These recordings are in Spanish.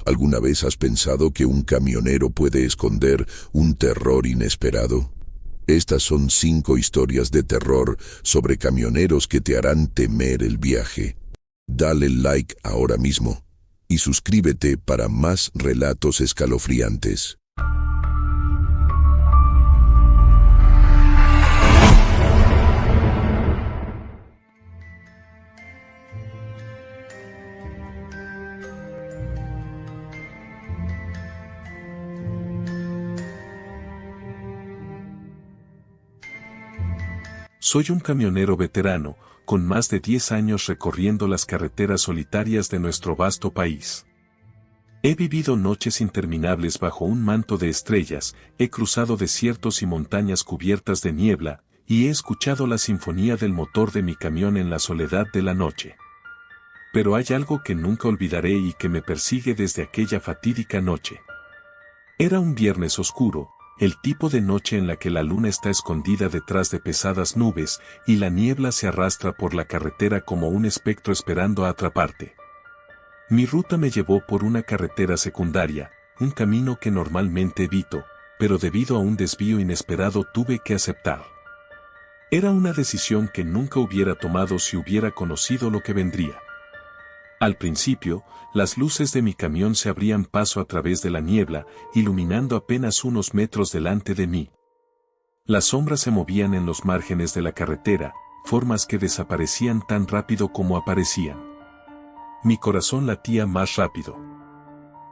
¿Alguna vez has pensado que un camionero puede esconder un terror inesperado? Estas son 5 historias de terror sobre camioneros que te harán temer el viaje. Dale like ahora mismo y suscríbete para más relatos escalofriantes. Soy un camionero veterano, con más de 10 años recorriendo las carreteras solitarias de nuestro vasto país. He vivido noches interminables bajo un manto de estrellas, he cruzado desiertos y montañas cubiertas de niebla, y he escuchado la sinfonía del motor de mi camión en la soledad de la noche. Pero hay algo que nunca olvidaré y que me persigue desde aquella fatídica noche. Era un viernes oscuro, el tipo de noche en la que la luna está escondida detrás de pesadas nubes y la niebla se arrastra por la carretera como un espectro esperando a atraparte. Mi ruta me llevó por una carretera secundaria, un camino que normalmente evito, pero debido a un desvío inesperado tuve que aceptar. Era una decisión que nunca hubiera tomado si hubiera conocido lo que vendría. Al principio, las luces de mi camión se abrían paso a través de la niebla, iluminando apenas unos metros delante de mí. Las sombras se movían en los márgenes de la carretera, formas que desaparecían tan rápido como aparecían. Mi corazón latía más rápido.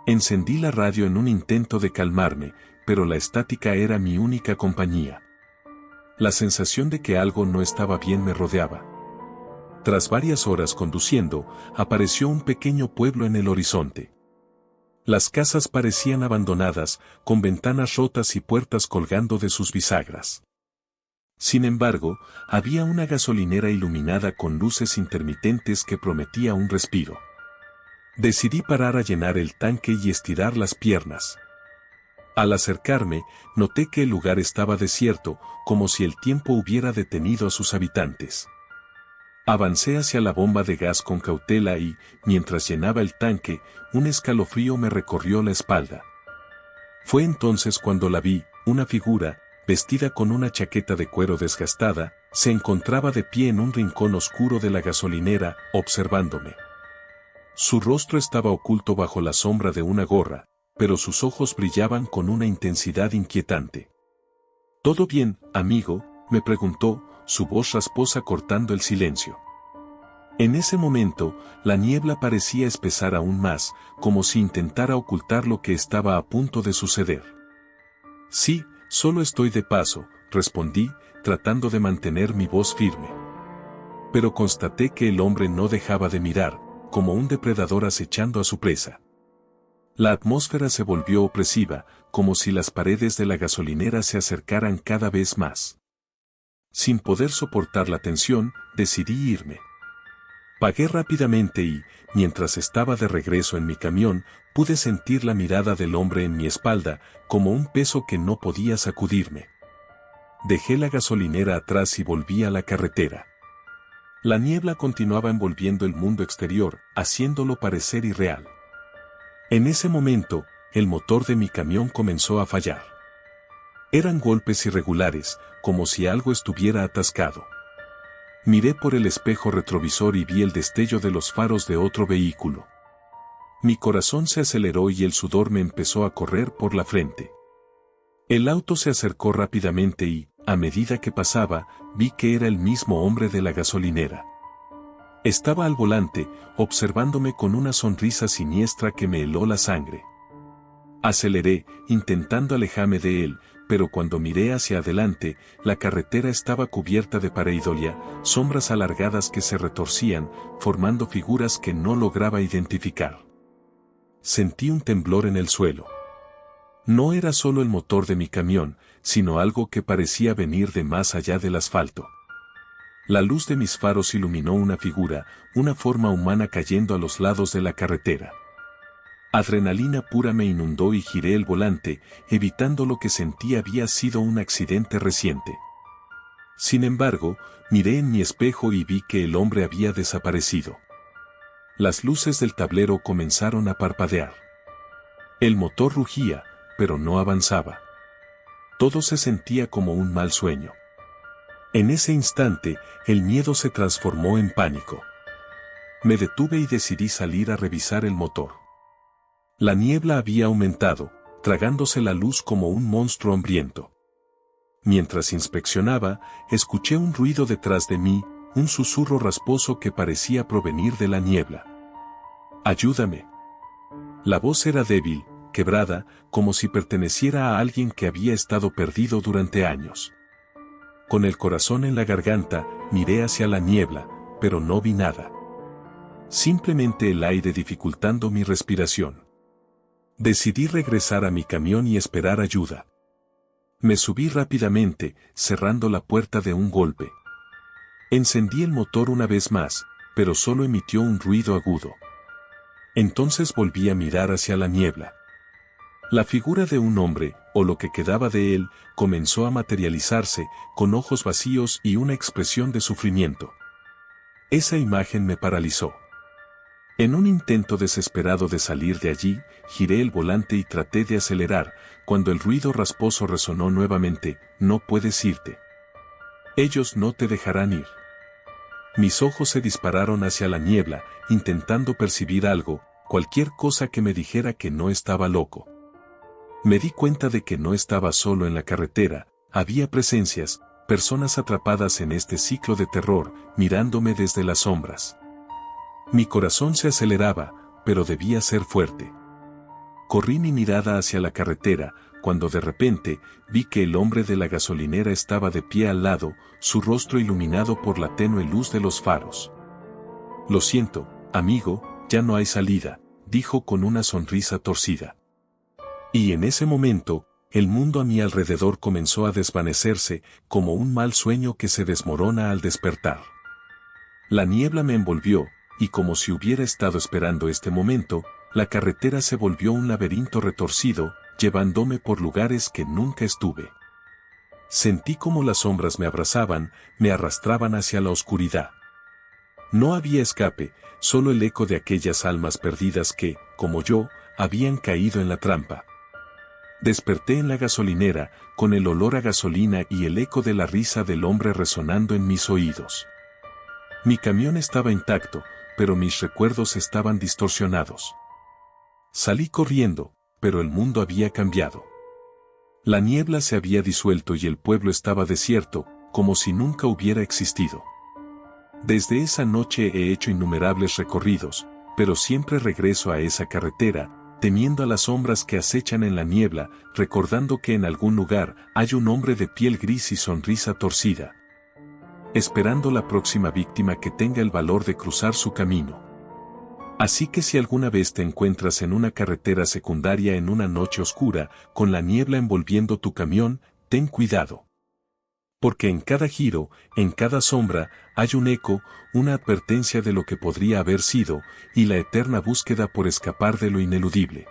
Encendí la radio en un intento de calmarme, pero la estática era mi única compañía. La sensación de que algo no estaba bien me rodeaba. Tras varias horas conduciendo, apareció un pequeño pueblo en el horizonte. Las casas parecían abandonadas, con ventanas rotas y puertas colgando de sus bisagras. Sin embargo, había una gasolinera iluminada con luces intermitentes que prometía un respiro. Decidí parar a llenar el tanque y estirar las piernas. Al acercarme, noté que el lugar estaba desierto, como si el tiempo hubiera detenido a sus habitantes. Avancé hacia la bomba de gas con cautela y, mientras llenaba el tanque, un escalofrío me recorrió la espalda. Fue entonces cuando la vi, una figura, vestida con una chaqueta de cuero desgastada, se encontraba de pie en un rincón oscuro de la gasolinera, observándome. Su rostro estaba oculto bajo la sombra de una gorra, pero sus ojos brillaban con una intensidad inquietante. ¿Todo bien, amigo?, me preguntó, su voz rasposa cortando el silencio. En ese momento, la niebla parecía espesar aún más, como si intentara ocultar lo que estaba a punto de suceder. Sí, solo estoy de paso, respondí, tratando de mantener mi voz firme. Pero constaté que el hombre no dejaba de mirar, como un depredador acechando a su presa. La atmósfera se volvió opresiva, como si las paredes de la gasolinera se acercaran cada vez más. Sin poder soportar la tensión, decidí irme. Pagué rápidamente y, mientras estaba de regreso en mi camión, pude sentir la mirada del hombre en mi espalda, como un peso que no podía sacudirme. Dejé la gasolinera atrás y volví a la carretera. La niebla continuaba envolviendo el mundo exterior, haciéndolo parecer irreal. En ese momento, el motor de mi camión comenzó a fallar. Eran golpes irregulares, como si algo estuviera atascado. Miré por el espejo retrovisor y vi el destello de los faros de otro vehículo. Mi corazón se aceleró y el sudor me empezó a correr por la frente. El auto se acercó rápidamente y, a medida que pasaba, vi que era el mismo hombre de la gasolinera. Estaba al volante, observándome con una sonrisa siniestra que me heló la sangre. Aceleré, intentando alejarme de él, pero cuando miré hacia adelante, la carretera estaba cubierta de pareidolia, sombras alargadas que se retorcían, formando figuras que no lograba identificar. Sentí un temblor en el suelo. No era solo el motor de mi camión, sino algo que parecía venir de más allá del asfalto. La luz de mis faros iluminó una figura, una forma humana cayendo a los lados de la carretera. Adrenalina pura me inundó y giré el volante, evitando lo que sentí había sido un accidente reciente. Sin embargo, miré en mi espejo y vi que el hombre había desaparecido. Las luces del tablero comenzaron a parpadear. El motor rugía, pero no avanzaba. Todo se sentía como un mal sueño. En ese instante, el miedo se transformó en pánico. Me detuve y decidí salir a revisar el motor. La niebla había aumentado, tragándose la luz como un monstruo hambriento. Mientras inspeccionaba, escuché un ruido detrás de mí, un susurro rasposo que parecía provenir de la niebla. «¡Ayúdame!». La voz era débil, quebrada, como si perteneciera a alguien que había estado perdido durante años. Con el corazón en la garganta, miré hacia la niebla, pero no vi nada. Simplemente el aire dificultando mi respiración. Decidí regresar a mi camión y esperar ayuda. Me subí rápidamente, cerrando la puerta de un golpe. Encendí el motor una vez más, pero solo emitió un ruido agudo. Entonces volví a mirar hacia la niebla. La figura de un hombre, o lo que quedaba de él, comenzó a materializarse, con ojos vacíos y una expresión de sufrimiento. Esa imagen me paralizó. En un intento desesperado de salir de allí, giré el volante y traté de acelerar, cuando el ruido rasposo resonó nuevamente: «No puedes irte. Ellos no te dejarán ir». Mis ojos se dispararon hacia la niebla, intentando percibir algo, cualquier cosa que me dijera que no estaba loco. Me di cuenta de que no estaba solo en la carretera, había presencias, personas atrapadas en este ciclo de terror, mirándome desde las sombras. Mi corazón se aceleraba, pero debía ser fuerte. Corrí mi mirada hacia la carretera, cuando de repente, vi que el hombre de la gasolinera estaba de pie al lado, su rostro iluminado por la tenue luz de los faros. «Lo siento, amigo, ya no hay salida», dijo con una sonrisa torcida. Y en ese momento, el mundo a mi alrededor comenzó a desvanecerse, como un mal sueño que se desmorona al despertar. La niebla me envolvió, y como si hubiera estado esperando este momento, la carretera se volvió un laberinto retorcido, llevándome por lugares que nunca estuve. Sentí como las sombras me abrazaban, me arrastraban hacia la oscuridad. No había escape, solo el eco de aquellas almas perdidas que, como yo, habían caído en la trampa. Desperté en la gasolinera, con el olor a gasolina y el eco de la risa del hombre resonando en mis oídos. Mi camión estaba intacto, pero mis recuerdos estaban distorsionados. Salí corriendo, pero el mundo había cambiado. La niebla se había disuelto y el pueblo estaba desierto, como si nunca hubiera existido. Desde esa noche he hecho innumerables recorridos, pero siempre regreso a esa carretera, temiendo a las sombras que acechan en la niebla, recordando que en algún lugar hay un hombre de piel gris y sonrisa torcida, esperando la próxima víctima que tenga el valor de cruzar su camino. Así que si alguna vez te encuentras en una carretera secundaria en una noche oscura, con la niebla envolviendo tu camión, ten cuidado. Porque en cada giro, en cada sombra, hay un eco, una advertencia de lo que podría haber sido, y la eterna búsqueda por escapar de lo ineludible.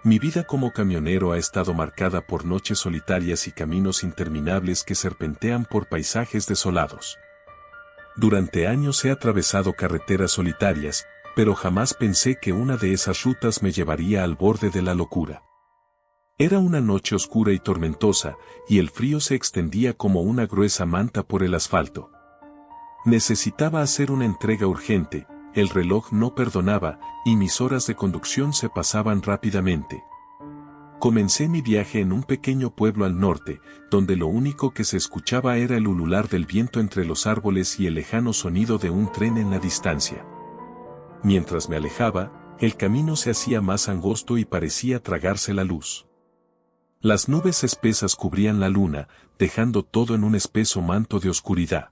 Mi vida como camionero ha estado marcada por noches solitarias y caminos interminables que serpentean por paisajes desolados. Durante años he atravesado carreteras solitarias, pero jamás pensé que una de esas rutas me llevaría al borde de la locura. Era una noche oscura y tormentosa, y el frío se extendía como una gruesa manta por el asfalto. Necesitaba hacer una entrega urgente, el reloj no perdonaba, y mis horas de conducción se pasaban rápidamente. Comencé mi viaje en un pequeño pueblo al norte, donde lo único que se escuchaba era el ulular del viento entre los árboles y el lejano sonido de un tren en la distancia. Mientras me alejaba, el camino se hacía más angosto y parecía tragarse la luz. Las nubes espesas cubrían la luna, dejando todo en un espeso manto de oscuridad.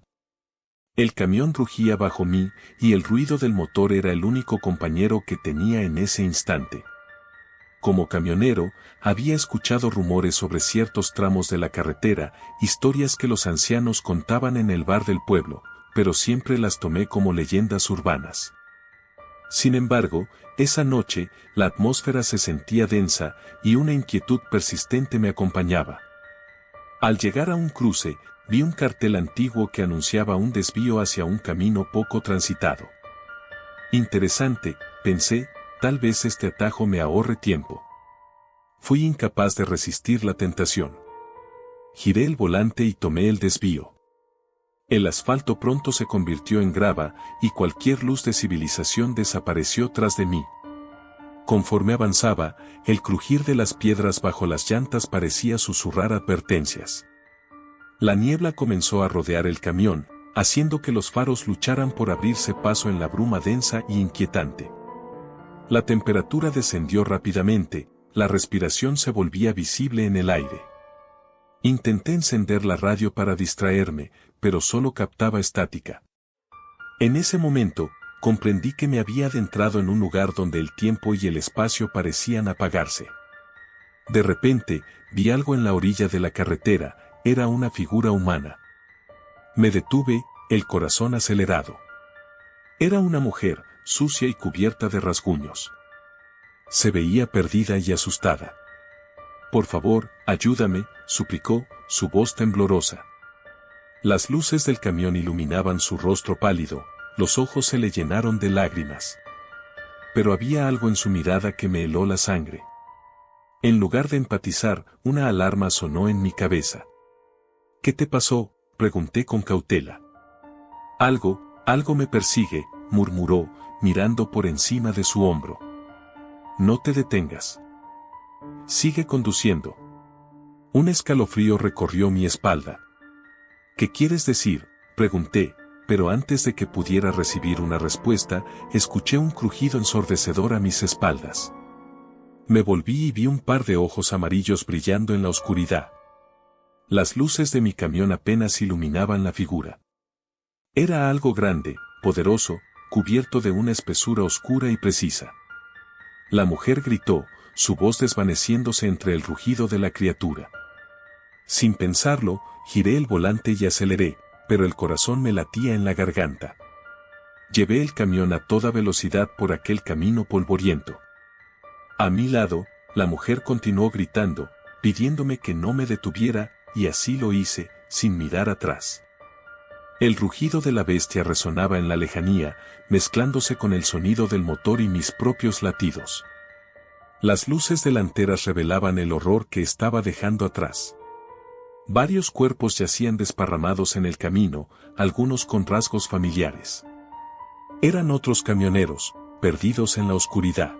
El camión rugía bajo mí, y el ruido del motor era el único compañero que tenía en ese instante. Como camionero, había escuchado rumores sobre ciertos tramos de la carretera, historias que los ancianos contaban en el bar del pueblo, pero siempre las tomé como leyendas urbanas. Sin embargo, Esa noche, la atmósfera se sentía densa y una inquietud persistente me acompañaba. Al llegar a un cruce, vi un cartel antiguo que anunciaba un desvío hacia un camino poco transitado. Interesante, pensé, tal vez este atajo me ahorre tiempo. Fui incapaz de resistir la tentación. Giré el volante y tomé el desvío. El asfalto pronto se convirtió en grava y cualquier luz de civilización desapareció tras de mí. Conforme avanzaba, el crujir de las piedras bajo las llantas parecía susurrar advertencias. La niebla comenzó a rodear el camión, haciendo que los faros lucharan por abrirse paso en la bruma densa y inquietante. La temperatura descendió rápidamente, la respiración se volvía visible en el aire. Intenté encender la radio para distraerme, pero solo captaba estática. En ese momento, comprendí que me había adentrado en un lugar donde el tiempo y el espacio parecían apagarse. De repente, vi algo en la orilla de la carretera, era una figura humana. Me detuve, el corazón acelerado. Era una mujer, sucia y cubierta de rasguños. Se veía perdida y asustada. «Por favor, ayúdame», suplicó, su voz temblorosa. Las luces del camión iluminaban su rostro pálido, los ojos se le llenaron de lágrimas. Pero había algo en su mirada que me heló la sangre. En lugar de empatizar, una alarma sonó en mi cabeza. «¿Qué te pasó?», pregunté con cautela. Algo me persigue», murmuró, mirando por encima de su hombro. «No te detengas. Sigue conduciendo». Un escalofrío recorrió mi espalda. «¿Qué quieres decir?», pregunté, pero antes de que pudiera recibir una respuesta, escuché un crujido ensordecedor a mis espaldas. Me volví y vi un par de ojos amarillos brillando en la oscuridad. Las luces de mi camión apenas iluminaban la figura. Era algo grande, poderoso, cubierto de una espesura oscura y precisa. La mujer gritó, su voz desvaneciéndose entre el rugido de la criatura. Sin pensarlo, giré el volante y aceleré, pero el corazón me latía en la garganta. Llevé el camión a toda velocidad por aquel camino polvoriento. A mi lado, la mujer continuó gritando, pidiéndome que no me detuviera, y así lo hice, sin mirar atrás. El rugido de la bestia resonaba en la lejanía, mezclándose con el sonido del motor y mis propios latidos. Las luces delanteras revelaban el horror que estaba dejando atrás. Varios cuerpos yacían desparramados en el camino, algunos con rasgos familiares. Eran otros camioneros, perdidos en la oscuridad.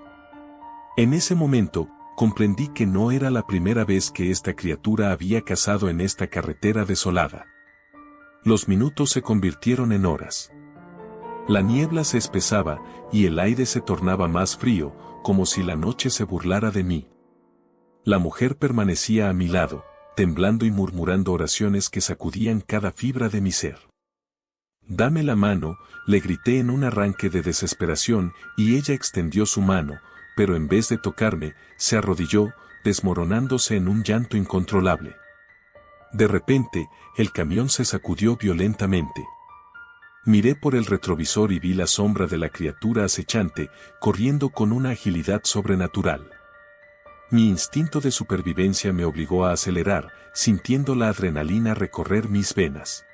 En ese momento, comprendí que no era la primera vez que esta criatura había cazado en esta carretera desolada. Los minutos se convirtieron en horas. La niebla se espesaba, y el aire se tornaba más frío, como si la noche se burlara de mí. La mujer permanecía a mi lado, temblando y murmurando oraciones que sacudían cada fibra de mi ser. «Dame la mano», le grité en un arranque de desesperación, y ella extendió su mano, pero en vez de tocarme, se arrodilló, desmoronándose en un llanto incontrolable. De repente, el camión se sacudió violentamente. Miré por el retrovisor y vi la sombra de la criatura acechante, corriendo con una agilidad sobrenatural. Mi instinto de supervivencia me obligó a acelerar, sintiendo la adrenalina recorrer mis venas.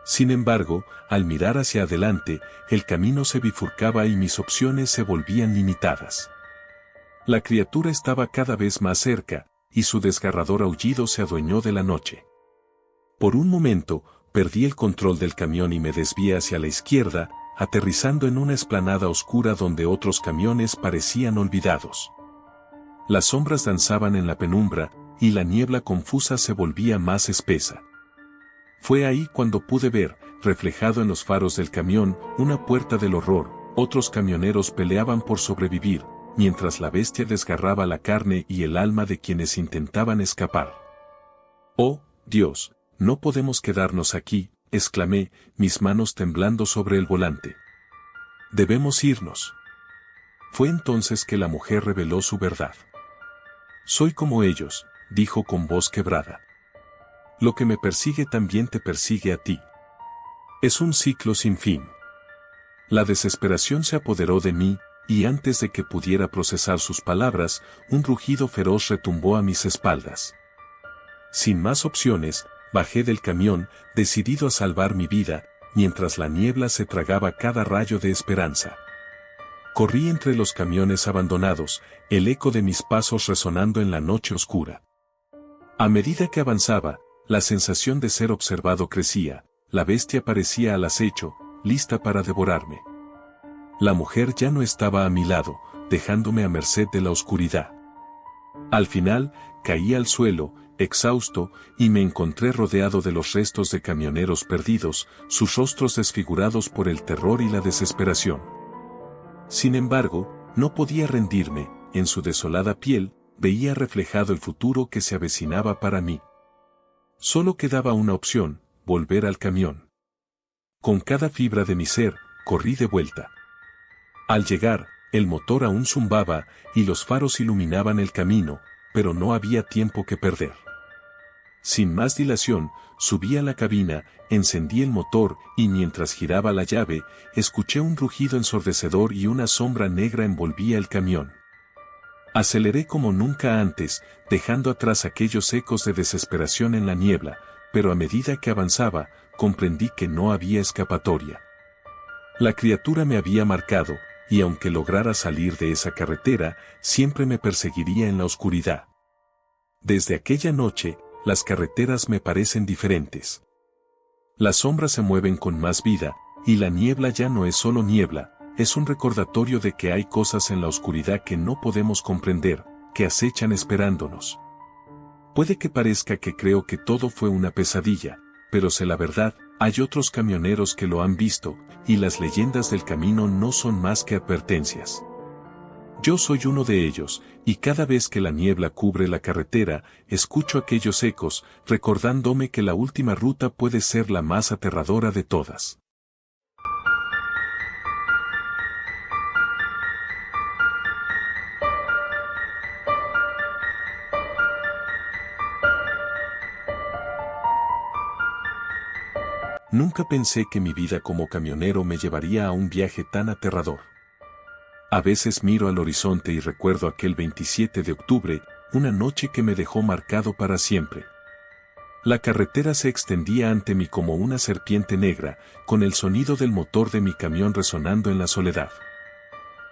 Sin embargo, al mirar hacia adelante, el camino se bifurcaba y mis opciones se volvían limitadas. La criatura estaba cada vez más cerca, y su desgarrador aullido se adueñó de la noche. Por un momento, perdí el control del camión y me desvié hacia la izquierda, aterrizando en una explanada oscura donde otros camiones parecían olvidados. Las sombras danzaban en la penumbra, y la niebla confusa se volvía más espesa. Fue ahí cuando pude ver, reflejado en los faros del camión, una puerta del horror. Otros camioneros peleaban por sobrevivir, mientras la bestia desgarraba la carne y el alma de quienes intentaban escapar. «Oh, Dios, no podemos quedarnos aquí», exclamé, mis manos temblando sobre el volante. «Debemos irnos». Fue entonces que la mujer reveló su verdad. «Soy como ellos», dijo con voz quebrada. «Lo que me persigue también te persigue a ti. Es un ciclo sin fin». La desesperación se apoderó de mí, y antes de que pudiera procesar sus palabras, un rugido feroz retumbó a mis espaldas. Sin más opciones, bajé del camión, decidido a salvar mi vida, mientras la niebla se tragaba cada rayo de esperanza. Corrí entre los camiones abandonados, el eco de mis pasos resonando en la noche oscura. A medida que avanzaba, la sensación de ser observado crecía, la bestia parecía al acecho, lista para devorarme. La mujer ya no estaba a mi lado, dejándome a merced de la oscuridad. Al final, caí al suelo, exhausto, y me encontré rodeado de los restos de camioneros perdidos, sus rostros desfigurados por el terror y la desesperación. Sin embargo, no podía rendirme, en su desolada piel, veía reflejado el futuro que se avecinaba para mí. Solo quedaba una opción, volver al camión. Con cada fibra de mi ser, corrí de vuelta. Al llegar, el motor aún zumbaba, y los faros iluminaban el camino, pero no había tiempo que perder. Sin más dilación, subí a la cabina, encendí el motor, y mientras giraba la llave, escuché un rugido ensordecedor y una sombra negra envolvía el camión. Aceleré como nunca antes, dejando atrás aquellos ecos de desesperación en la niebla, pero a medida que avanzaba, comprendí que no había escapatoria. La criatura me había marcado, y aunque lograra salir de esa carretera, siempre me perseguiría en la oscuridad. Desde aquella noche, las carreteras me parecen diferentes. Las sombras se mueven con más vida, y la niebla ya no es solo niebla, es un recordatorio de que hay cosas en la oscuridad que no podemos comprender, que acechan esperándonos. Puede que parezca que creo que todo fue una pesadilla, pero sé la verdad, hay otros camioneros que lo han visto, y las leyendas del camino no son más que advertencias. Yo soy uno de ellos, y cada vez que la niebla cubre la carretera, escucho aquellos ecos, recordándome que la última ruta puede ser la más aterradora de todas. Nunca pensé que mi vida como camionero me llevaría a un viaje tan aterrador. A veces miro al horizonte y recuerdo aquel 27 de octubre, una noche que me dejó marcado para siempre. La carretera se extendía ante mí como una serpiente negra, con el sonido del motor de mi camión resonando en la soledad.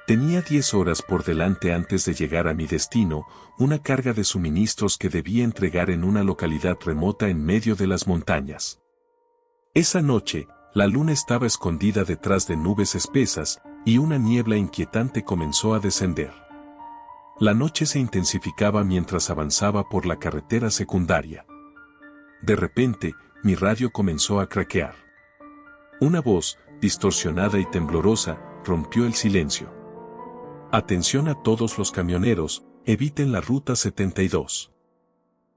Tenía 10 horas por delante antes de llegar a mi destino, una carga de suministros que debía entregar en una localidad remota en medio de las montañas. Esa noche, la luna estaba escondida detrás de nubes espesas, y una niebla inquietante comenzó a descender. La noche se intensificaba mientras avanzaba por la carretera secundaria. De repente, mi radio comenzó a craquear. Una voz, distorsionada y temblorosa, rompió el silencio. Atención a todos los camioneros, eviten la ruta 72.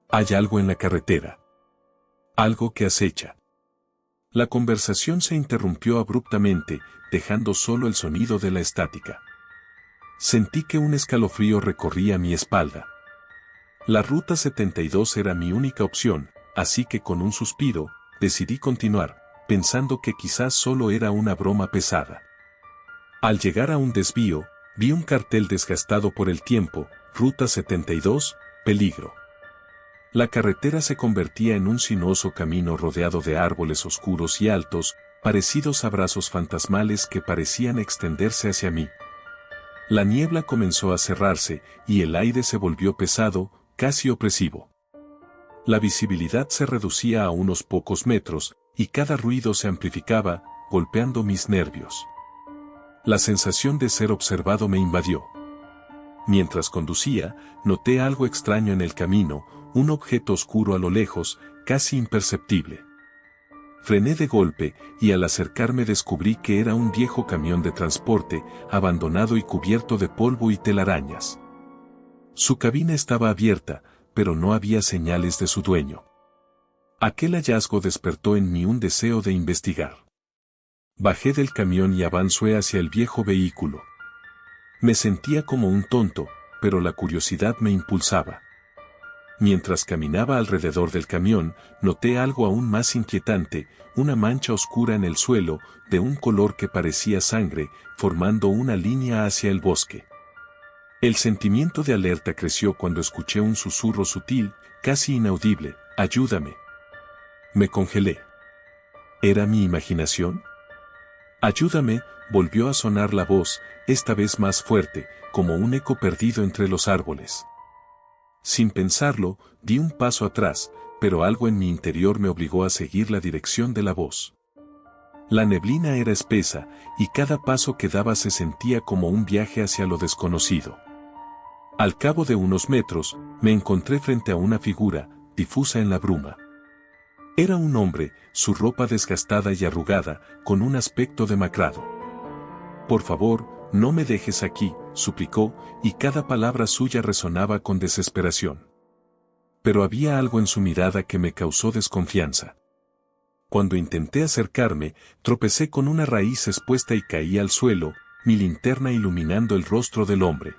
Hay algo en la carretera. Algo que acecha. La conversación se interrumpió abruptamente, dejando solo el sonido de la estática. Sentí que un escalofrío recorría mi espalda. La ruta 72 era mi única opción, así que con un suspiro, decidí continuar, pensando que quizás solo era una broma pesada. Al llegar a un desvío, vi un cartel desgastado por el tiempo, Ruta 72, peligro. La carretera se convertía en un sinuoso camino rodeado de árboles oscuros y altos, parecidos a brazos fantasmales que parecían extenderse hacia mí. La niebla comenzó a cerrarse, y el aire se volvió pesado, casi opresivo. La visibilidad se reducía a unos pocos metros, y cada ruido se amplificaba, golpeando mis nervios. La sensación de ser observado me invadió. Mientras conducía, noté algo extraño en el camino, un objeto oscuro a lo lejos, casi imperceptible. Frené de golpe, y al acercarme descubrí que era un viejo camión de transporte, abandonado y cubierto de polvo y telarañas. Su cabina estaba abierta, pero no había señales de su dueño. Aquel hallazgo despertó en mí un deseo de investigar. Bajé del camión y avancé hacia el viejo vehículo. Me sentía como un tonto, pero la curiosidad me impulsaba. Mientras caminaba alrededor del camión, noté algo aún más inquietante, una mancha oscura en el suelo, de un color que parecía sangre, formando una línea hacia el bosque. El sentimiento de alerta creció cuando escuché un susurro sutil, casi inaudible: «Ayúdame». Me congelé. ¿Era mi imaginación? «Ayúdame», volvió a sonar la voz, esta vez más fuerte, como un eco perdido entre los árboles. Sin pensarlo, di un paso atrás, pero algo en mi interior me obligó a seguir la dirección de la voz. La neblina era espesa, y cada paso que daba se sentía como un viaje hacia lo desconocido. Al cabo de unos metros, me encontré frente a una figura, difusa en la bruma. Era un hombre, su ropa desgastada y arrugada, con un aspecto demacrado. «Por favor, no me dejes aquí», suplicó, y cada palabra suya resonaba con desesperación. Pero había algo en su mirada que me causó desconfianza. Cuando intenté acercarme, tropecé con una raíz expuesta y caí al suelo, mi linterna iluminando el rostro del hombre.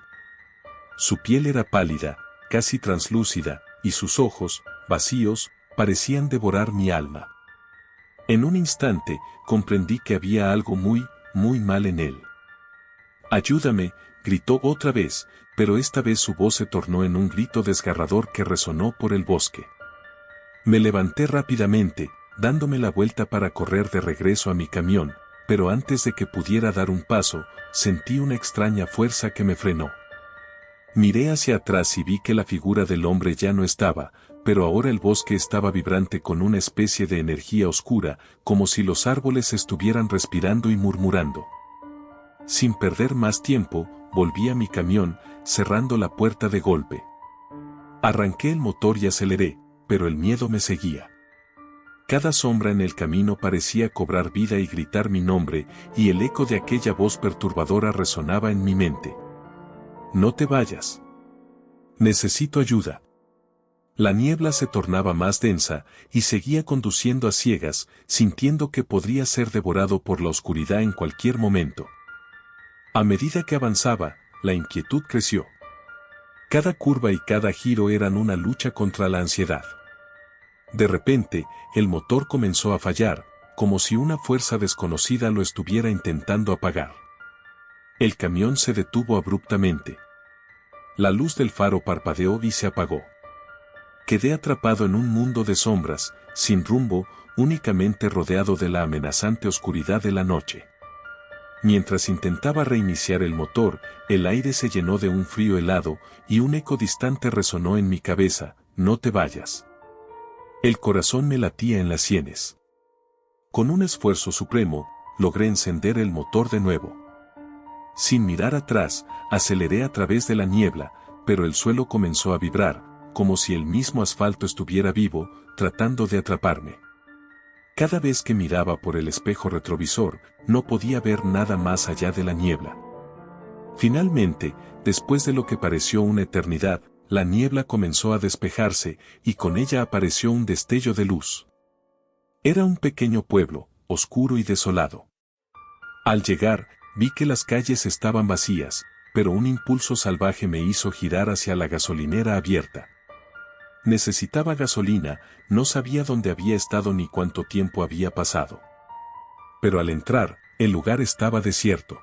Su piel era pálida, casi translúcida, y sus ojos, vacíos, parecían devorar mi alma. En un instante, comprendí que había algo muy, muy mal en él. «Ayúdame», gritó otra vez, pero esta vez su voz se tornó en un grito desgarrador que resonó por el bosque. Me levanté rápidamente, dándome la vuelta para correr de regreso a mi camión, pero antes de que pudiera dar un paso, sentí una extraña fuerza que me frenó. Miré hacia atrás y vi que la figura del hombre ya no estaba, pero ahora el bosque estaba vibrante con una especie de energía oscura, como si los árboles estuvieran respirando y murmurando. Sin perder más tiempo, volví a mi camión, cerrando la puerta de golpe. Arranqué el motor y aceleré, pero el miedo me seguía. Cada sombra en el camino parecía cobrar vida y gritar mi nombre, y el eco de aquella voz perturbadora resonaba en mi mente. «No te vayas. Necesito ayuda». La niebla se tornaba más densa, y seguía conduciendo a ciegas, sintiendo que podría ser devorado por la oscuridad en cualquier momento. A medida que avanzaba, la inquietud creció. Cada curva y cada giro eran una lucha contra la ansiedad. De repente, el motor comenzó a fallar, como si una fuerza desconocida lo estuviera intentando apagar. El camión se detuvo abruptamente. La luz del faro parpadeó y se apagó. Quedé atrapado en un mundo de sombras, sin rumbo, únicamente rodeado de la amenazante oscuridad de la noche. Mientras intentaba reiniciar el motor, el aire se llenó de un frío helado, y un eco distante resonó en mi cabeza: «No te vayas». El corazón me latía en las sienes. Con un esfuerzo supremo, logré encender el motor de nuevo. Sin mirar atrás, aceleré a través de la niebla, pero el suelo comenzó a vibrar, como si el mismo asfalto estuviera vivo, tratando de atraparme. Cada vez que miraba por el espejo retrovisor, no podía ver nada más allá de la niebla. Finalmente, después de lo que pareció una eternidad, la niebla comenzó a despejarse, y con ella apareció un destello de luz. Era un pequeño pueblo, oscuro y desolado. Al llegar, vi que las calles estaban vacías, pero un impulso salvaje me hizo girar hacia la gasolinera abierta. Necesitaba gasolina, no sabía dónde había estado ni cuánto tiempo había pasado. Pero al entrar, el lugar estaba desierto.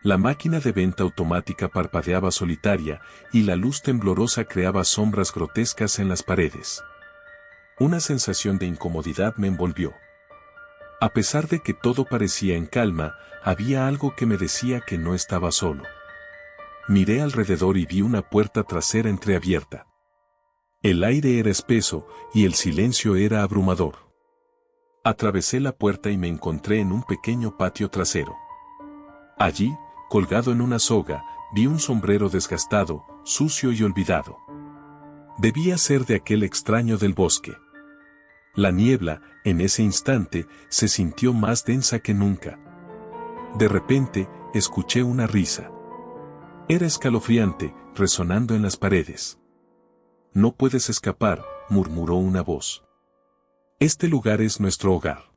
La máquina de venta automática parpadeaba solitaria, y la luz temblorosa creaba sombras grotescas en las paredes. Una sensación de incomodidad me envolvió. A pesar de que todo parecía en calma, había algo que me decía que no estaba solo. Miré alrededor y vi una puerta trasera entreabierta. El aire era espeso, y el silencio era abrumador. Atravesé la puerta y me encontré en un pequeño patio trasero. Allí, colgado en una soga, vi un sombrero desgastado, sucio y olvidado. Debía ser de aquel extraño del bosque. La niebla, en ese instante, se sintió más densa que nunca. De repente, escuché una risa. Era escalofriante, resonando en las paredes. «No puedes escapar», murmuró una voz. «Este lugar es nuestro hogar».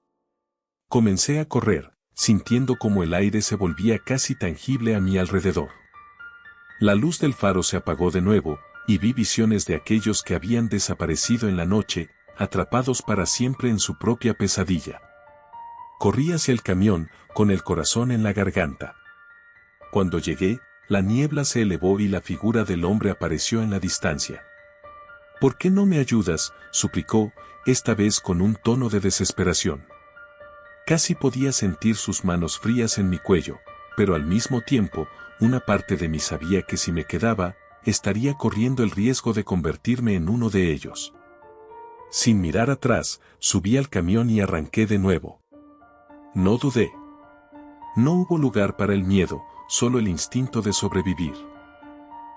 Comencé a correr, sintiendo como el aire se volvía casi tangible a mi alrededor. La luz del faro se apagó de nuevo, y vi visiones de aquellos que habían desaparecido en la noche, atrapados para siempre en su propia pesadilla. Corrí hacia el camión, con el corazón en la garganta. Cuando llegué, la niebla se elevó y la figura del hombre apareció en la distancia. «¿Por qué no me ayudas?», suplicó, esta vez con un tono de desesperación. Casi podía sentir sus manos frías en mi cuello, pero al mismo tiempo, una parte de mí sabía que si me quedaba, estaría corriendo el riesgo de convertirme en uno de ellos. Sin mirar atrás, subí al camión y arranqué de nuevo. No dudé. No hubo lugar para el miedo, solo el instinto de sobrevivir.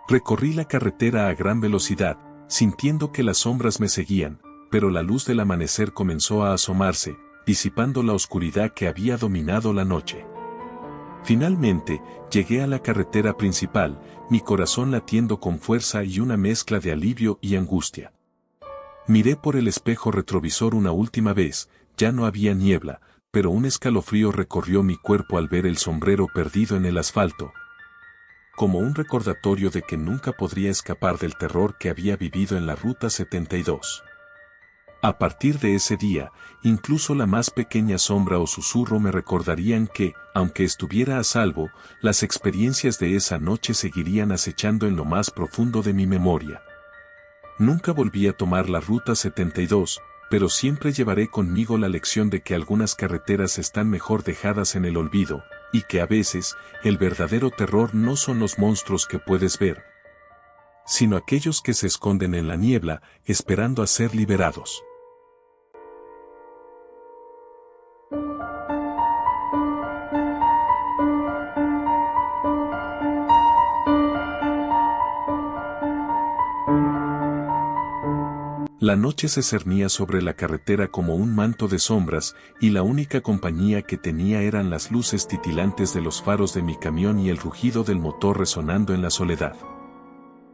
Recorrí la carretera a gran velocidad, sintiendo que las sombras me seguían, pero la luz del amanecer comenzó a asomarse, disipando la oscuridad que había dominado la noche. Finalmente, llegué a la carretera principal, mi corazón latiendo con fuerza y una mezcla de alivio y angustia. Miré por el espejo retrovisor una última vez, ya no había niebla, pero un escalofrío recorrió mi cuerpo al ver el sombrero perdido en el asfalto, como un recordatorio de que nunca podría escapar del terror que había vivido en la Ruta 72. A partir de ese día, incluso la más pequeña sombra o susurro me recordarían que, aunque estuviera a salvo, las experiencias de esa noche seguirían acechando en lo más profundo de mi memoria. Nunca volví a tomar la Ruta 72, pero siempre llevaré conmigo la lección de que algunas carreteras están mejor dejadas en el olvido, y que a veces, el verdadero terror no son los monstruos que puedes ver, sino aquellos que se esconden en la niebla, esperando a ser liberados. La noche se cernía sobre la carretera como un manto de sombras, y la única compañía que tenía eran las luces titilantes de los faros de mi camión y el rugido del motor resonando en la soledad.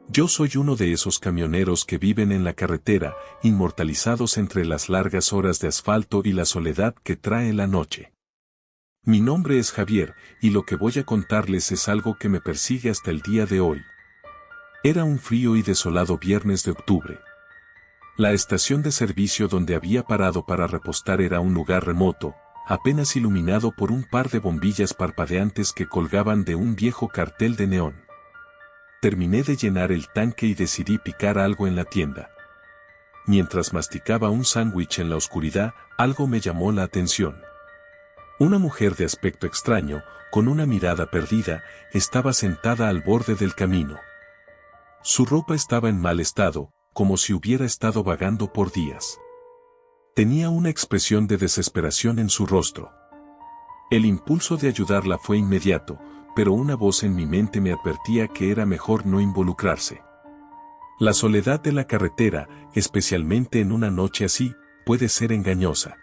Yo soy uno de esos camioneros que viven en la carretera, inmortalizados entre las largas horas de asfalto y la soledad que trae la noche. Mi nombre es Javier, y lo que voy a contarles es algo que me persigue hasta el día de hoy. Era un frío y desolado viernes de octubre. La estación de servicio donde había parado para repostar era un lugar remoto, apenas iluminado por un par de bombillas parpadeantes que colgaban de un viejo cartel de neón. Terminé de llenar el tanque y decidí picar algo en la tienda. Mientras masticaba un sándwich en la oscuridad, algo me llamó la atención. Una mujer de aspecto extraño, con una mirada perdida, estaba sentada al borde del camino. Su ropa estaba en mal estado, como si hubiera estado vagando por días. Tenía una expresión de desesperación en su rostro. El impulso de ayudarla fue inmediato, pero una voz en mi mente me advertía que era mejor no involucrarse. La soledad de la carretera, especialmente en una noche así, puede ser engañosa.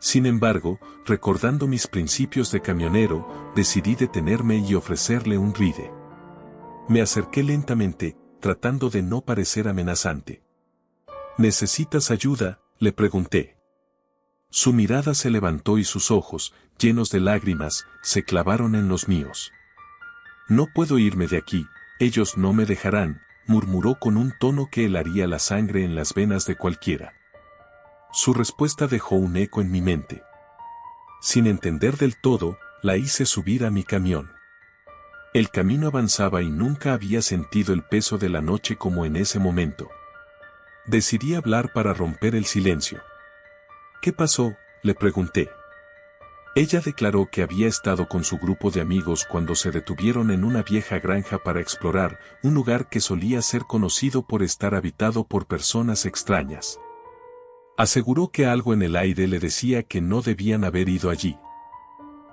Sin embargo, recordando mis principios de camionero, decidí detenerme y ofrecerle un ride. Me acerqué lentamente, tratando de no parecer amenazante. ¿Necesitas ayuda?, le pregunté. Su mirada se levantó y sus ojos, llenos de lágrimas, se clavaron en los míos. No puedo irme de aquí, ellos no me dejarán, murmuró con un tono que helaría la sangre en las venas de cualquiera. Su respuesta dejó un eco en mi mente. Sin entender del todo, la hice subir a mi camión. El camino avanzaba y nunca había sentido el peso de la noche como en ese momento. Decidí hablar para romper el silencio. ¿Qué pasó?, le pregunté. Ella declaró que había estado con su grupo de amigos cuando se detuvieron en una vieja granja para explorar, un lugar que solía ser conocido por estar habitado por personas extrañas. Aseguró que algo en el aire le decía que no debían haber ido allí.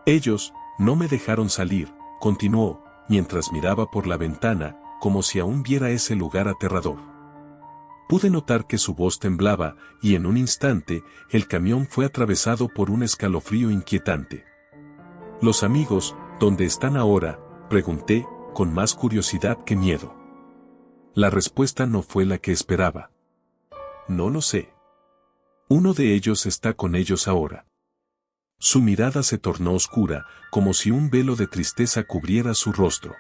Ellos no me dejaron salir, continuó, mientras miraba por la ventana, como si aún viera ese lugar aterrador. Pude notar que su voz temblaba, y en un instante, el camión fue atravesado por un escalofrío inquietante. ¿Los amigos, dónde están ahora?, pregunté, con más curiosidad que miedo. La respuesta no fue la que esperaba. No lo sé. Uno de ellos está con ellos ahora. Su mirada se tornó oscura, como si un velo de tristeza cubriera su rostro.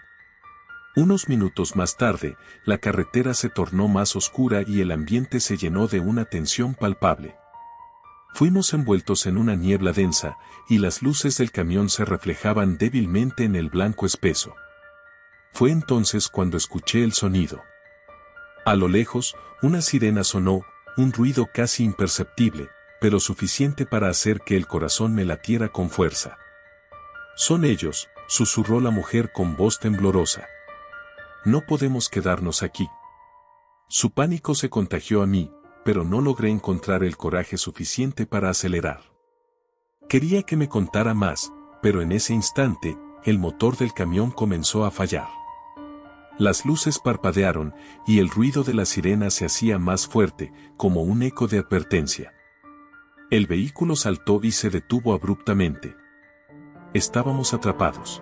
Unos minutos más tarde, la carretera se tornó más oscura y el ambiente se llenó de una tensión palpable. Fuimos envueltos en una niebla densa, y las luces del camión se reflejaban débilmente en el blanco espeso. Fue entonces cuando escuché el sonido. A lo lejos, una sirena sonó, un ruido casi imperceptible, pero suficiente para hacer que el corazón me latiera con fuerza. «Son ellos», susurró la mujer con voz temblorosa. «No podemos quedarnos aquí». Su pánico se contagió a mí, pero no logré encontrar el coraje suficiente para acelerar. Quería que me contara más, pero en ese instante, el motor del camión comenzó a fallar. Las luces parpadearon, y el ruido de la sirena se hacía más fuerte, como un eco de advertencia. El vehículo saltó y se detuvo abruptamente. Estábamos atrapados.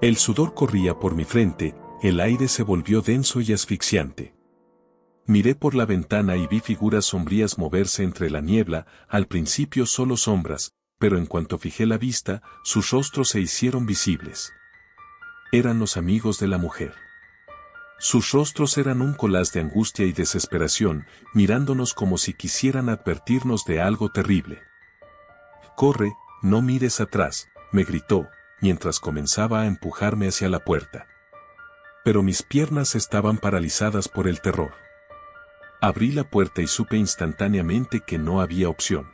El sudor corría por mi frente, el aire se volvió denso y asfixiante. Miré por la ventana y vi figuras sombrías moverse entre la niebla, al principio solo sombras, pero en cuanto fijé la vista, sus rostros se hicieron visibles. Eran los amigos de la mujer. Sus rostros eran un collage de angustia y desesperación, mirándonos como si quisieran advertirnos de algo terrible. «Corre, no mires atrás», me gritó, mientras comenzaba a empujarme hacia la puerta. Pero mis piernas estaban paralizadas por el terror. Abrí la puerta y supe instantáneamente que no había opción.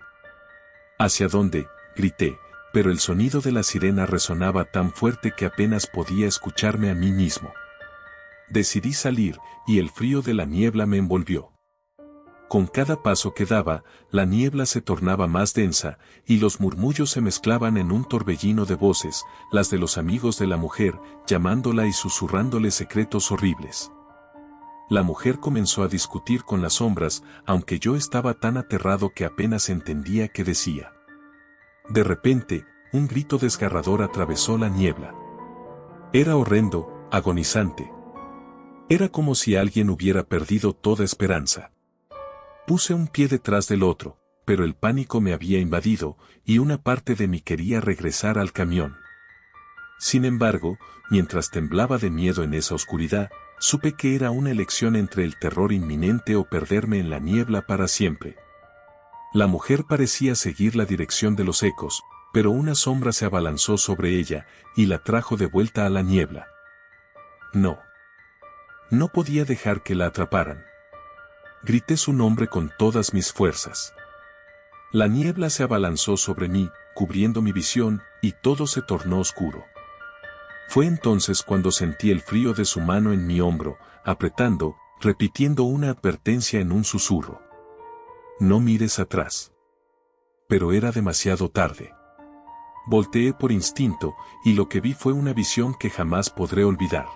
«¿Hacia dónde?», grité, pero el sonido de la sirena resonaba tan fuerte que apenas podía escucharme a mí mismo. Decidí salir, y el frío de la niebla me envolvió. Con cada paso que daba, la niebla se tornaba más densa, y los murmullos se mezclaban en un torbellino de voces, las de los amigos de la mujer, llamándola y susurrándole secretos horribles. La mujer comenzó a discutir con las sombras, aunque yo estaba tan aterrado que apenas entendía qué decía. De repente, un grito desgarrador atravesó la niebla. Era horrendo, agonizante. Era como si alguien hubiera perdido toda esperanza. Puse un pie detrás del otro, pero el pánico me había invadido, y una parte de mí quería regresar al camión. Sin embargo, mientras temblaba de miedo en esa oscuridad, supe que era una elección entre el terror inminente o perderme en la niebla para siempre. La mujer parecía seguir la dirección de los ecos, pero una sombra se abalanzó sobre ella, y la trajo de vuelta a la niebla. No. No podía dejar que la atraparan. Grité su nombre con todas mis fuerzas. La niebla se abalanzó sobre mí, cubriendo mi visión, y todo se tornó oscuro. Fue entonces cuando sentí el frío de su mano en mi hombro, apretando, repitiendo una advertencia en un susurro. «No mires atrás». Pero era demasiado tarde. Volteé por instinto, y lo que vi fue una visión que jamás podré olvidar.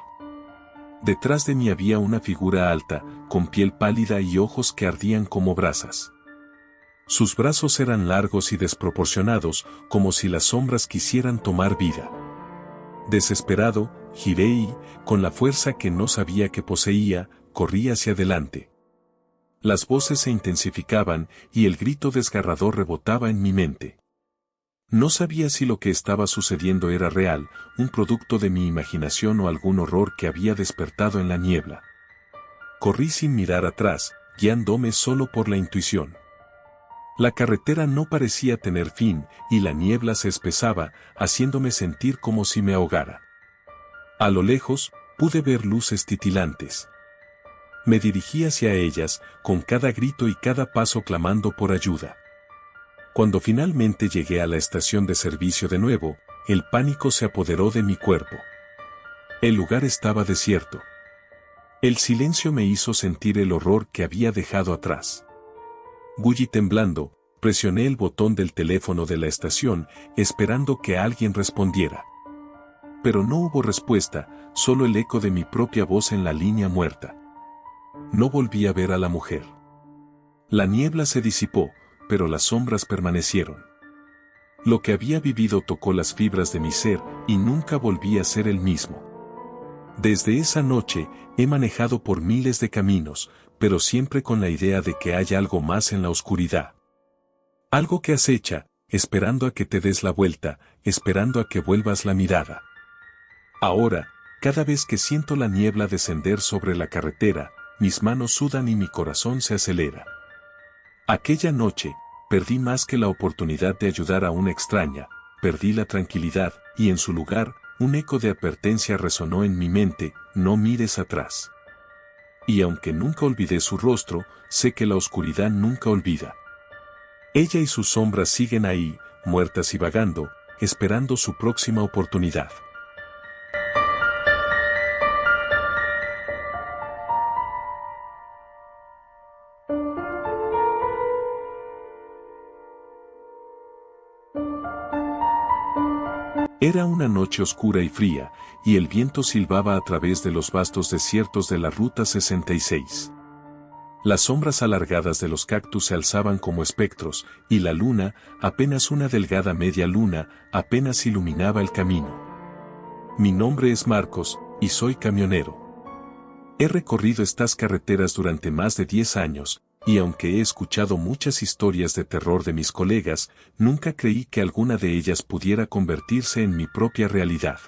Detrás de mí había una figura alta, con piel pálida y ojos que ardían como brasas. Sus brazos eran largos y desproporcionados, como si las sombras quisieran tomar vida. Desesperado, giré y, con la fuerza que no sabía que poseía, corrí hacia adelante. Las voces se intensificaban, y el grito desgarrador rebotaba en mi mente. No sabía si lo que estaba sucediendo era real, un producto de mi imaginación o algún horror que había despertado en la niebla. Corrí sin mirar atrás, guiándome solo por la intuición. La carretera no parecía tener fin, y la niebla se espesaba, haciéndome sentir como si me ahogara. A lo lejos, pude ver luces titilantes. Me dirigí hacia ellas, con cada grito y cada paso clamando por ayuda. Cuando finalmente llegué a la estación de servicio de nuevo, el pánico se apoderó de mi cuerpo. El lugar estaba desierto. El silencio me hizo sentir el horror que había dejado atrás. Bulli temblando, presioné el botón del teléfono de la estación, esperando que alguien respondiera. Pero no hubo respuesta, solo el eco de mi propia voz en la línea muerta. No volví a ver a la mujer. La niebla se disipó, pero las sombras permanecieron. Lo que había vivido tocó las fibras de mi ser, y nunca volví a ser el mismo. Desde esa noche, he manejado por miles de caminos, pero siempre con la idea de que hay algo más en la oscuridad. Algo que acecha, esperando a que te des la vuelta, esperando a que vuelvas la mirada. Ahora, Cada vez que siento la niebla descender sobre la carretera, mis manos sudan y mi corazón se acelera. Aquella noche, perdí más que la oportunidad de ayudar a una extraña, perdí la tranquilidad, y en su lugar, un eco de advertencia resonó en mi mente: no mires atrás. Y aunque nunca olvidé su rostro, sé que la oscuridad nunca olvida. Ella y sus sombras siguen ahí, muertas y vagando, esperando su próxima oportunidad. Era una noche oscura y fría, y el viento silbaba a través de los vastos desiertos de la Ruta 66. Las sombras alargadas de los cactus se alzaban como espectros, y la luna, apenas una delgada media luna, apenas iluminaba el camino. Mi nombre es Marcos, y soy camionero. He recorrido estas carreteras durante más de 10 años, y aunque he escuchado muchas historias de terror de mis colegas, nunca creí que alguna de ellas pudiera convertirse en mi propia realidad.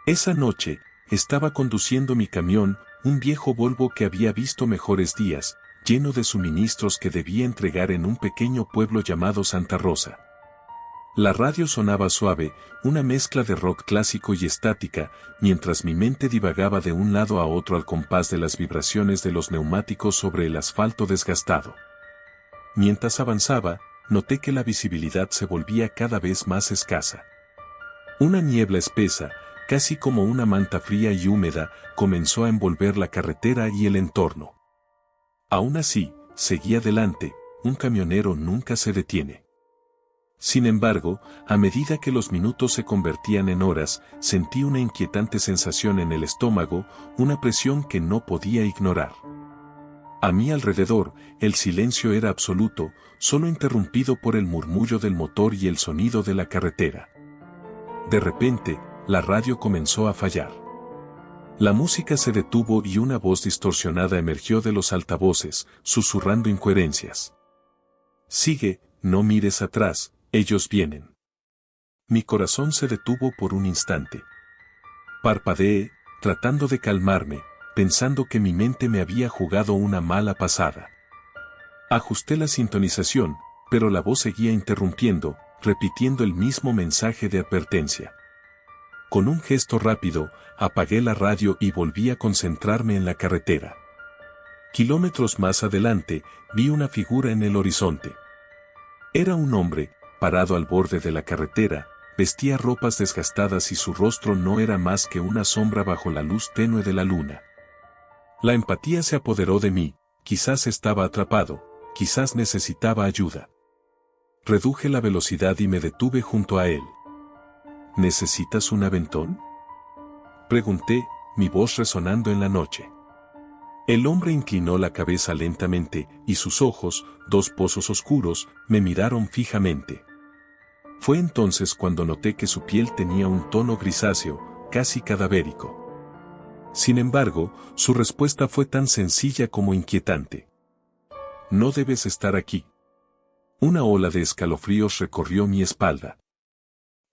Esa noche, estaba conduciendo mi camión, un viejo Volvo que había visto mejores días, lleno de suministros que debía entregar en un pequeño pueblo llamado Santa Rosa. La radio sonaba suave, una mezcla de rock clásico y estática, mientras mi mente divagaba de un lado a otro al compás de las vibraciones de los neumáticos sobre el asfalto desgastado. Mientras avanzaba, noté que la visibilidad se volvía cada vez más escasa. Una niebla espesa, casi como una manta fría y húmeda, comenzó a envolver la carretera y el entorno. Aún así, seguí adelante, un camionero nunca se detiene. Sin embargo, a medida que los minutos se convertían en horas, sentí una inquietante sensación en el estómago, una presión que no podía ignorar. A mi alrededor, el silencio era absoluto, solo interrumpido por el murmullo del motor y el sonido de la carretera. De repente, la radio comenzó a fallar. La música se detuvo y una voz distorsionada emergió de los altavoces, susurrando incoherencias. Sigue, no mires atrás, ellos vienen. Mi corazón se detuvo por un instante. Parpadeé, tratando de calmarme, pensando que mi mente me había jugado una mala pasada. Ajusté la sintonización, pero la voz seguía interrumpiendo, repitiendo el mismo mensaje de advertencia. Con un gesto rápido, apagué la radio y volví a concentrarme en la carretera. Kilómetros más adelante, vi una figura en el horizonte. Era un hombre, parado al borde de la carretera, vestía ropas desgastadas y su rostro no era más que una sombra bajo la luz tenue de la luna. La empatía se apoderó de mí, quizás estaba atrapado, quizás necesitaba ayuda. Reduje la velocidad y me detuve junto a él. ¿Necesitas un aventón?, pregunté, mi voz resonando en la noche. El hombre inclinó la cabeza lentamente, y sus ojos, dos pozos oscuros, me miraron fijamente. Fue entonces cuando noté que su piel tenía un tono grisáceo, casi cadavérico. Sin embargo, su respuesta fue tan sencilla como inquietante. No debes estar aquí. Una ola de escalofríos recorrió mi espalda.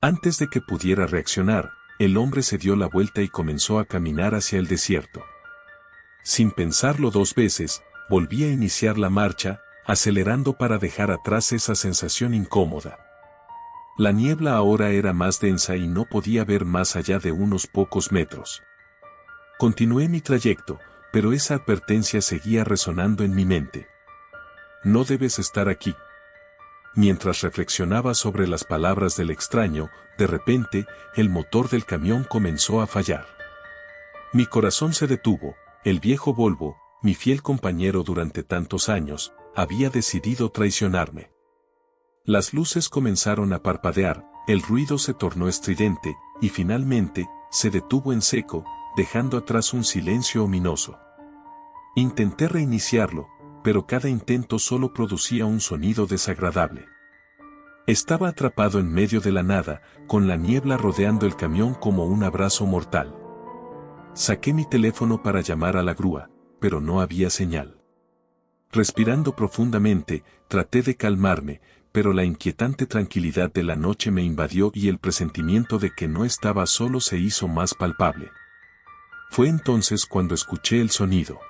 Antes de que pudiera reaccionar, el hombre se dio la vuelta y comenzó a caminar hacia el desierto. Sin pensarlo dos veces, volví a iniciar la marcha, acelerando para dejar atrás esa sensación incómoda. La niebla ahora era más densa y no podía ver más allá de unos pocos metros. Continué mi trayecto, pero esa advertencia seguía resonando en mi mente. No debes estar aquí. Mientras reflexionaba sobre las palabras del extraño, de repente, el motor del camión comenzó a fallar. Mi corazón se detuvo. El viejo Volvo, mi fiel compañero durante tantos años, había decidido traicionarme. Las luces comenzaron a parpadear, el ruido se tornó estridente, y finalmente, se detuvo en seco, dejando atrás un silencio ominoso. Intenté reiniciarlo, pero cada intento solo producía un sonido desagradable. Estaba atrapado en medio de la nada, con la niebla rodeando el camión como un abrazo mortal. Saqué mi teléfono para llamar a la grúa, pero no había señal. Respirando profundamente, traté de calmarme, pero la inquietante tranquilidad de la noche me invadió y el presentimiento de que no estaba solo se hizo más palpable. Fue entonces cuando escuché el sonido.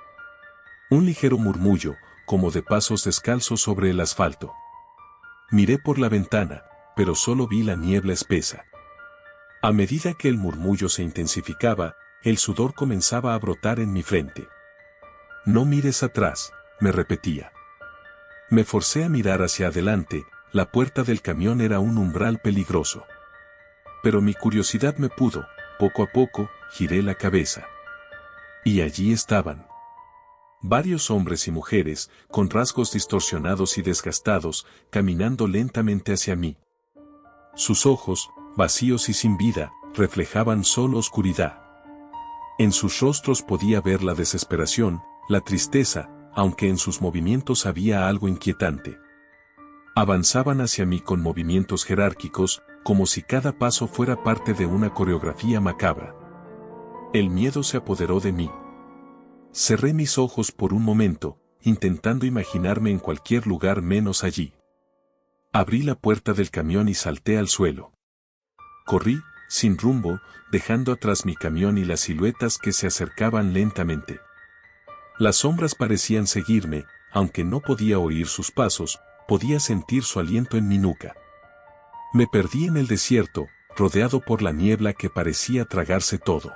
Un ligero murmullo, como de pasos descalzos sobre el asfalto. Miré por la ventana, pero solo vi la niebla espesa. A medida que el murmullo se intensificaba, el sudor comenzaba a brotar en mi frente. No mires atrás, me repetía. Me forcé a mirar hacia adelante, la puerta del camión era un umbral peligroso. Pero mi curiosidad me pudo, poco a poco, giré la cabeza. Y allí estaban. Varios hombres y mujeres, con rasgos distorsionados y desgastados, caminando lentamente hacia mí. Sus ojos, vacíos y sin vida, reflejaban solo oscuridad. En sus rostros podía ver la desesperación, la tristeza, aunque en sus movimientos había algo inquietante. Avanzaban hacia mí con movimientos jerárquicos, como si cada paso fuera parte de una coreografía macabra. El miedo se apoderó de mí. Cerré mis ojos por un momento, intentando imaginarme en cualquier lugar menos allí. Abrí la puerta del camión y salté al suelo. Corrí, sin rumbo, dejando atrás mi camión y las siluetas que se acercaban lentamente. Las sombras parecían seguirme, aunque no podía oír sus pasos, podía sentir su aliento en mi nuca. Me perdí en el desierto, rodeado por la niebla que parecía tragarse todo.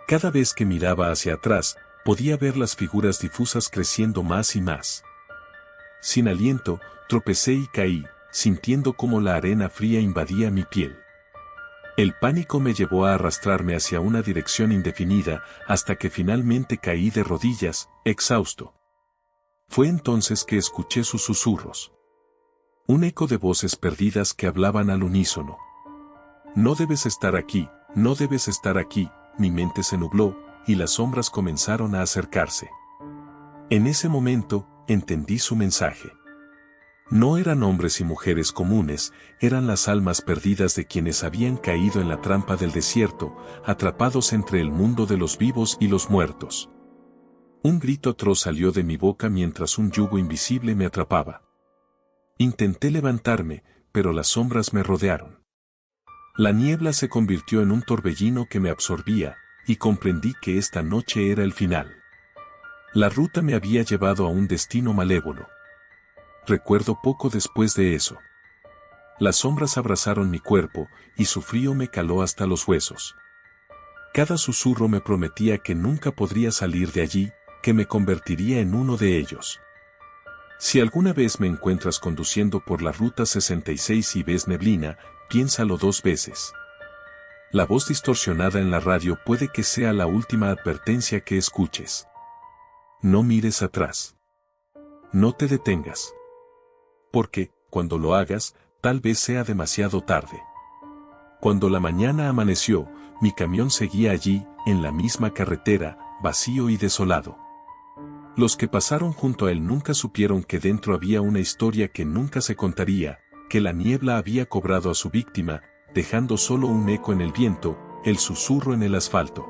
Cada vez que miraba hacia atrás, podía ver las figuras difusas creciendo más y más. Sin aliento, tropecé y caí, sintiendo cómo la arena fría invadía mi piel. El pánico me llevó a arrastrarme hacia una dirección indefinida, hasta que finalmente caí de rodillas, exhausto. Fue entonces que escuché sus susurros. Un eco de voces perdidas que hablaban al unísono. No debes estar aquí, no debes estar aquí. Mi mente se nubló, y las sombras comenzaron a acercarse. En ese momento, entendí su mensaje. No eran hombres y mujeres comunes, eran las almas perdidas de quienes habían caído en la trampa del desierto, atrapados entre el mundo de los vivos y los muertos. Un grito atroz salió de mi boca mientras un yugo invisible me atrapaba. Intenté levantarme, pero las sombras me rodearon. La niebla se convirtió en un torbellino que me absorbía, y comprendí que esta noche era el final. La ruta me había llevado a un destino malévolo. Recuerdo poco después de eso. Las sombras abrazaron mi cuerpo, y su frío me caló hasta los huesos. Cada susurro me prometía que nunca podría salir de allí, que me convertiría en uno de ellos. Si alguna vez me encuentras conduciendo por la Ruta 66 y ves neblina, piénsalo 2 veces. La voz distorsionada en la radio puede que sea la última advertencia que escuches. No mires atrás. No te detengas. Porque, cuando lo hagas, tal vez sea demasiado tarde. Cuando la mañana amaneció, mi camión seguía allí, en la misma carretera, vacío y desolado. Los que pasaron junto a él nunca supieron que dentro había una historia que nunca se contaría, que la niebla había cobrado a su víctima, dejando solo un eco en el viento, el susurro en el asfalto.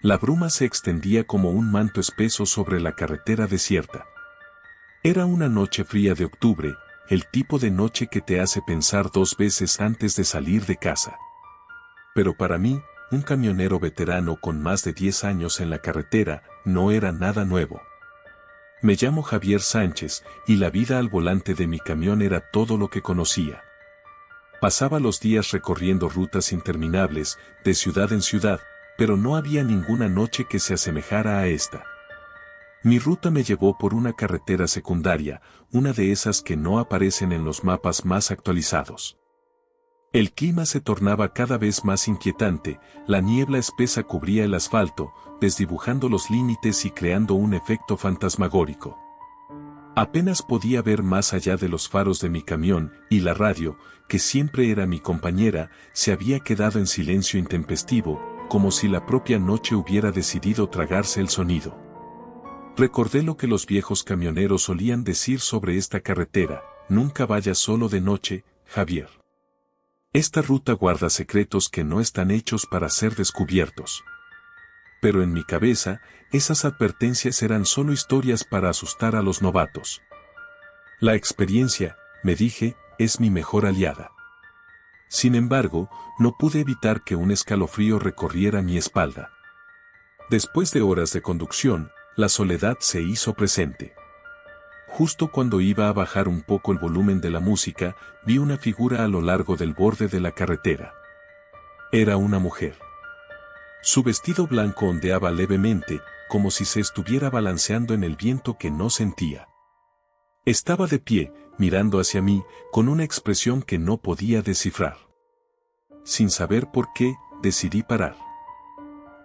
La bruma se extendía como un manto espeso sobre la carretera desierta. Era una noche fría de octubre, el tipo de noche que te hace pensar 2 veces antes de salir de casa. Pero para mí, un camionero veterano con más de 10 años en la carretera, no era nada nuevo. Me llamo Javier Sánchez, y la vida al volante de mi camión era todo lo que conocía. Pasaba los días recorriendo rutas interminables, de ciudad en ciudad, pero no había ninguna noche que se asemejara a esta. Mi ruta me llevó por una carretera secundaria, una de esas que no aparecen en los mapas más actualizados. El clima se tornaba cada vez más inquietante, la niebla espesa cubría el asfalto, desdibujando los límites y creando un efecto fantasmagórico. Apenas podía ver más allá de los faros de mi camión, y la radio, que siempre era mi compañera, se había quedado en silencio intempestivo, como si la propia noche hubiera decidido tragarse el sonido. Recordé lo que los viejos camioneros solían decir sobre esta carretera: nunca vayas solo de noche, Javier. Esta ruta guarda secretos que no están hechos para ser descubiertos. Pero en mi cabeza, esas advertencias eran solo historias para asustar a los novatos. La experiencia, me dije, es mi mejor aliada. Sin embargo, no pude evitar que un escalofrío recorriera mi espalda. Después de horas de conducción, la soledad se hizo presente. Justo cuando iba a bajar un poco el volumen de la música, vi una figura a lo largo del borde de la carretera. Era una mujer. Su vestido blanco ondeaba levemente, como si se estuviera balanceando en el viento que no sentía. Estaba de pie, mirando hacia mí, con una expresión que no podía descifrar. Sin saber por qué, decidí parar.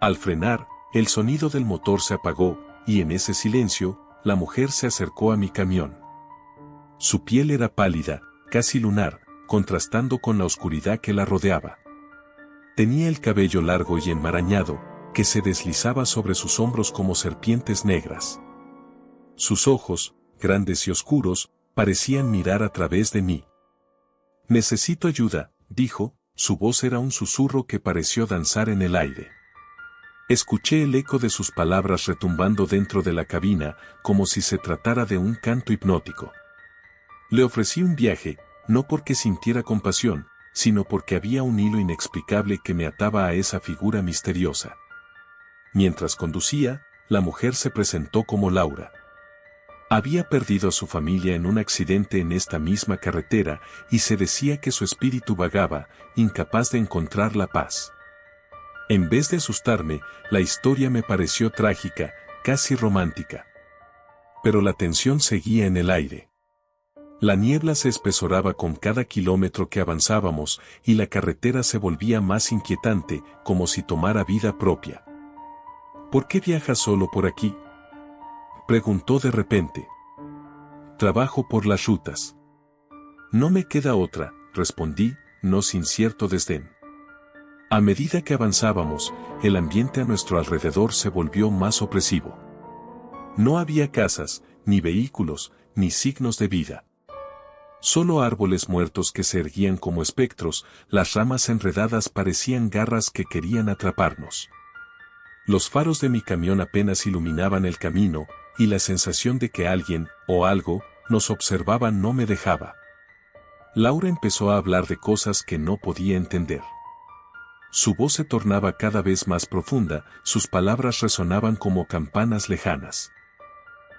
Al frenar, el sonido del motor se apagó, y en ese silencio, la mujer se acercó a mi camión. Su piel era pálida, casi lunar, contrastando con la oscuridad que la rodeaba. Tenía el cabello largo y enmarañado, que se deslizaba sobre sus hombros como serpientes negras. Sus ojos, grandes y oscuros, parecían mirar a través de mí. «Necesito ayuda», dijo, su voz era un susurro que pareció danzar en el aire. Escuché el eco de sus palabras retumbando dentro de la cabina, como si se tratara de un canto hipnótico. Le ofrecí un viaje, no porque sintiera compasión, sino porque había un hilo inexplicable que me ataba a esa figura misteriosa. Mientras conducía, la mujer se presentó como Laura. Había perdido a su familia en un accidente en esta misma carretera y se decía que su espíritu vagaba, incapaz de encontrar la paz. En vez de asustarme, la historia me pareció trágica, casi romántica. Pero la tensión seguía en el aire. La niebla se espesoraba con cada kilómetro que avanzábamos y la carretera se volvía más inquietante, como si tomara vida propia. ¿Por qué viajas solo por aquí?, preguntó de repente. Trabajo por las rutas. No me queda otra, respondí, no sin cierto desdén. A medida que avanzábamos, el ambiente a nuestro alrededor se volvió más opresivo. No había casas, ni vehículos, ni signos de vida. Solo árboles muertos que se erguían como espectros, las ramas enredadas parecían garras que querían atraparnos. Los faros de mi camión apenas iluminaban el camino, y la sensación de que alguien, o algo, nos observaba no me dejaba. Laura empezó a hablar de cosas que no podía entender. Su voz se tornaba cada vez más profunda, sus palabras resonaban como campanas lejanas.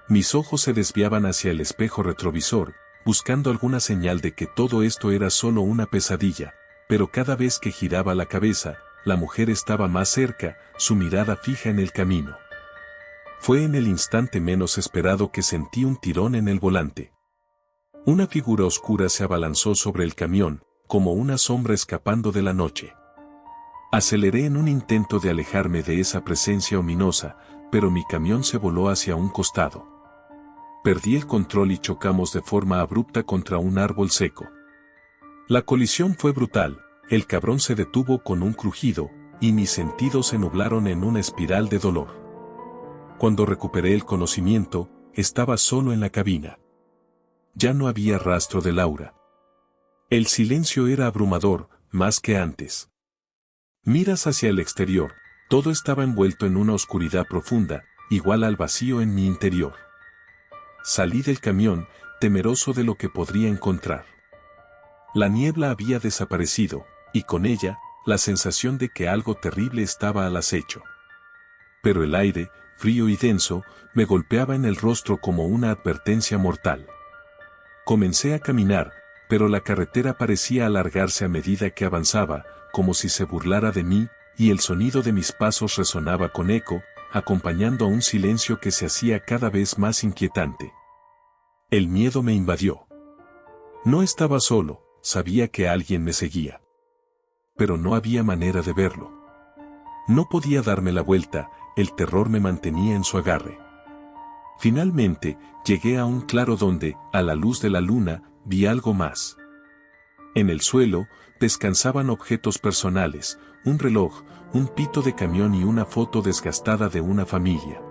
Mis ojos se desviaban hacia el espejo retrovisor, buscando alguna señal de que todo esto era solo una pesadilla, pero cada vez que giraba la cabeza, la mujer estaba más cerca, su mirada fija en el camino. Fue en el instante menos esperado que sentí un tirón en el volante. Una figura oscura se abalanzó sobre el camión, como una sombra escapando de la noche. Aceleré en un intento de alejarme de esa presencia ominosa, pero mi camión se voló hacia un costado. Perdí el control y chocamos de forma abrupta contra un árbol seco. La colisión fue brutal, el cabrón se detuvo con un crujido, y mis sentidos se nublaron en una espiral de dolor. Cuando recuperé el conocimiento, estaba solo en la cabina. Ya no había rastro de Laura. El silencio era abrumador, más que antes. Miras hacia el exterior, todo estaba envuelto en una oscuridad profunda, igual al vacío en mi interior. Salí del camión, temeroso de lo que podría encontrar. La niebla había desaparecido, y con ella, la sensación de que algo terrible estaba al acecho. Pero el aire, frío y denso, me golpeaba en el rostro como una advertencia mortal. Comencé a caminar, pero la carretera parecía alargarse a medida que avanzaba, como si se burlara de mí, y el sonido de mis pasos resonaba con eco, acompañando a un silencio que se hacía cada vez más inquietante. El miedo me invadió. No estaba solo, sabía que alguien me seguía. Pero no había manera de verlo. No podía darme la vuelta, el terror me mantenía en su agarre. Finalmente, llegué a un claro donde, a la luz de la luna, vi algo más. En el suelo, descansaban objetos personales, un reloj, un pito de camión y una foto desgastada de una familia.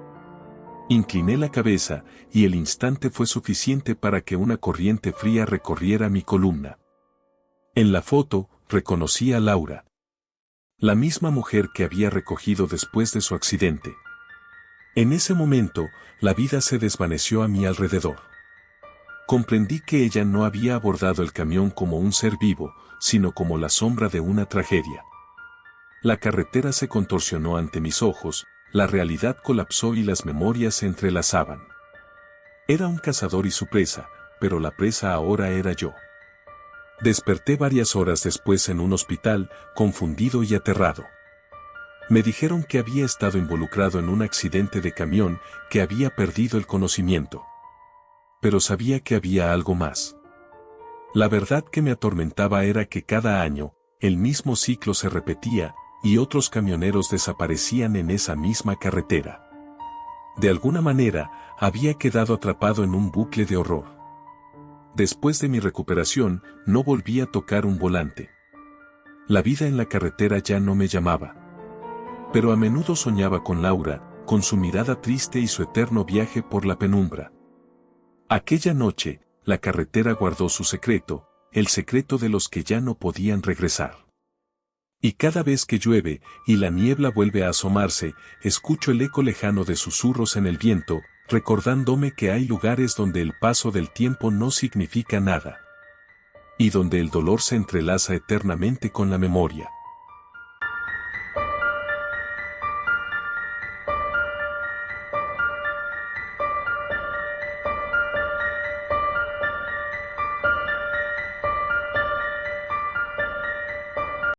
Incliné la cabeza, y el instante fue suficiente para que una corriente fría recorriera mi columna. En la foto, reconocí a Laura. La misma mujer que había recogido después de su accidente. En ese momento, la vida se desvaneció a mi alrededor. Comprendí que ella no había abordado el camión como un ser vivo, sino como la sombra de una tragedia. La carretera se contorsionó ante mis ojos, la realidad colapsó y las memorias se entrelazaban. Era un cazador y su presa, pero la presa ahora era yo. Desperté varias horas después en un hospital, confundido y aterrado. Me dijeron que había estado involucrado en un accidente de camión, que había perdido el conocimiento. Pero sabía que había algo más. La verdad que me atormentaba era que cada año, el mismo ciclo se repetía, y otros camioneros desaparecían en esa misma carretera. De alguna manera, había quedado atrapado en un bucle de horror. Después de mi recuperación, no volví a tocar un volante. La vida en la carretera ya no me llamaba. Pero a menudo soñaba con Laura, con su mirada triste y su eterno viaje por la penumbra. Aquella noche, la carretera guardó su secreto, el secreto de los que ya no podían regresar. Y cada vez que llueve, y la niebla vuelve a asomarse, escucho el eco lejano de susurros en el viento, recordándome que hay lugares donde el paso del tiempo no significa nada. Y donde el dolor se entrelaza eternamente con la memoria.